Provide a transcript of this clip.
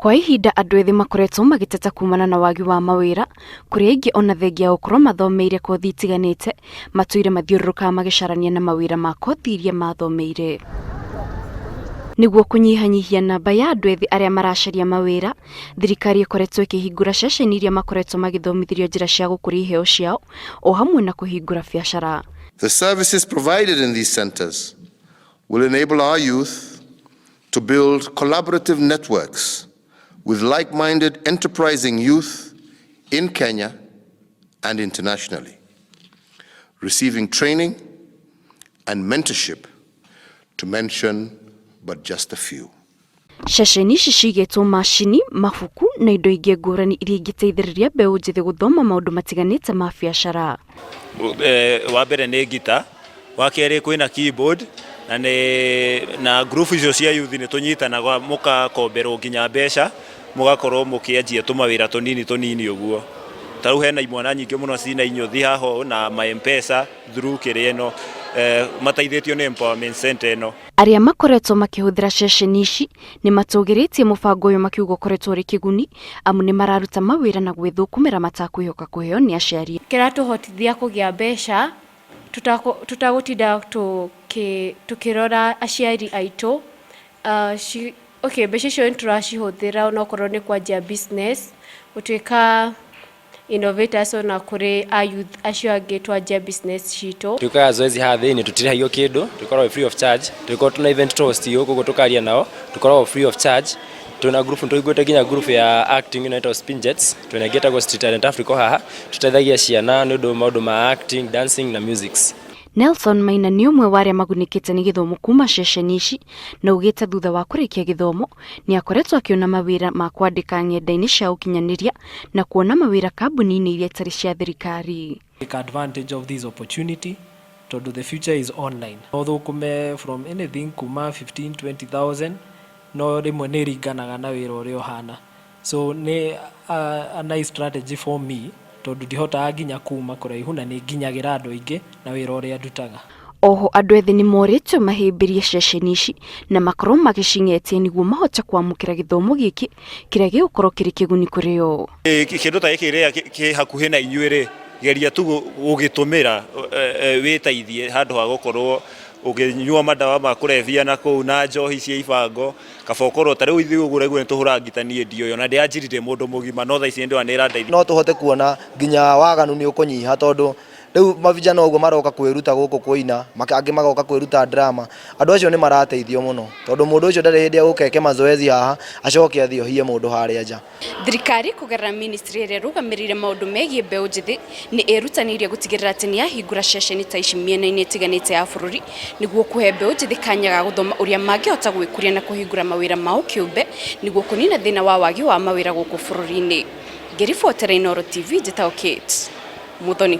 Kwa ihinda andu ethi makoretwo magiteta kumana na wagi wa mawira, kuri aingi ona thengia ukorwo mathomeire kothi itiganite, matuire mathiururuka magicarania na mawira ma kothi iria mathomeire. Niguo kunyihanyihia namba ya andu ethi aria maracaria mawira, thirikari ikoretwo ikihingura ceceni iria makoretwo magithomithirio njira cia gukuria iheo ciao, o hamwe na kuhingura biacara. The services provided in these centers will enable our youth to build collaborative networks with like-minded enterprising youth in Kenya and internationally, receiving training and mentorship, to mention but just a few. Ceceni ici cigetwo macini, mabuku na indo ingĩ ngũrani iria ingĩteithĩrĩria mbeũ njithi gũthoma maũndũ matiganĩte ma biacara. Wa mbere nĩ gita, wa kerĩ kwĩna keyboard, na group icio cia youth nĩ tũnyitanaga mũkakomberwo nginya mbeca, mũgakorwo mũkĩanjia tũmawĩra tũnini ũguo. Tarĩu hena imwana nyingĩ mũno cina inyuthi haho na ma-M-Pesa through kĩrĩa ĩno, mateithĩtio nĩ empowerment center ĩno. Aria makoretwo makihuthira ceceni ici ni matũgĩrĩtie mũbango ũyũ makiuga ũkoretwo ũrĩ kĩguni, amu nĩ mararuta mawĩra na gwĩthũkũmĩra matakwihoka kũheo nĩ aciari. Kĩratũhotithia kũgĩa mbeca, tũtagũtinda tukirora aciari aitũ. Mbeca icio tũracihũthĩra onokorwo nĩ kwanjia business, gũtuĩka innovators ona kuri youth acio angĩ twanjia business citũ. Twĩkaga zoezi haha thĩinĩ tũtirĩhagio kĩndũ, tũkoragwo free of charge, tũkoragwo tuna event host yo koguo tũkaria nao, tũkoragwo free of charge. Tuna group tũiguĩte nginya group ya acting inaitwo Spinjets, tũnengetagwo Street Talent Africa haha, tũteithagia ciana nĩ ũndũ maũndũ ma acting, dancing na musics. Nelson Maina nĩ ũmwe wa arĩa magunĩkĩte nĩ gĩthomo kuma ceceni ici, na ugĩte thutha wa kũrĩkia gĩthomo nĩ akoretwo akĩona mawĩra ma kwandĩka nenda-ini cia ukinyaniria na kuona mawĩra kambuni-inĩ iria itarĩ cia thirikari. Take advantage of this opportunity, tondũ the future is online. Ũthũkũme from anything kuma 15-20,000, no rĩmwe nĩ ringanaga na wĩra ũrĩa ũhana. So nĩ a nice strategy for me, tondũ ndihotaga nginya kuma kũraihu na nĩ nginyagĩra andũ aingĩ na wĩra ũrĩa ndutaga. Oho andũ ethi nĩ morĩtwo mahĩmbĩrie ceceni ici na makorwo magĩcing'etie nĩguo mahote kwamũkĩra gĩthomo gĩkĩ kĩrĩa gĩgũkorwo kĩrĩ kĩguni kũrĩ o. Kĩndũ ta gĩkĩ rĩrĩa kĩ hakuhĩ na inyuĩ-rĩ, geria tu gũgĩtũmĩra wĩteithie handũ ha gũkorwo ũkĩnyua mandawa ma kurebia na kũu na njohi cia ibango, kaba ũkorwo ta rĩu ithuĩ ũguo nĩ tũhũra ngita niĩ ndioyo na ndĩanjirire mũndũ mũgima, no thaa ici nĩ ĩrandeithia. No tũhote kuona nginya waganu nĩ ũkũnyiha, tondũ rĩu mavijana ũguo maroka kwĩruta gũkũ kũina, angĩ magoka kwĩruta drama. Andũ acio nĩ marateithio mũno, tondũ mũndũ ũcio ndarĩ hĩndĩ ya gũkeke mazoezi haha acoke athiohie mũndũ harĩa nja. Thirikari kũgerera ministry ĩrĩa ĩrũgamĩrĩire maũndũ megiĩ mbeũ njithi nĩ ĩrutanĩirie gũtigĩrĩra atĩ nĩ yahingũra ceceni ta ici mĩena-inĩ ĩtiganĩte ya bũrũri nĩguo kũhe mbeũ njithi kanya ga gũthoma ũrĩa mangĩhota gwĩkũria na kũhingũra mawĩra mao kĩũmbe nĩguo kũnina thĩna wa wagi wa mawĩra gũkũ bũrũri-inĩ. Ngĩribotera Inooro TV, njĩtagwo Kate Muthoni.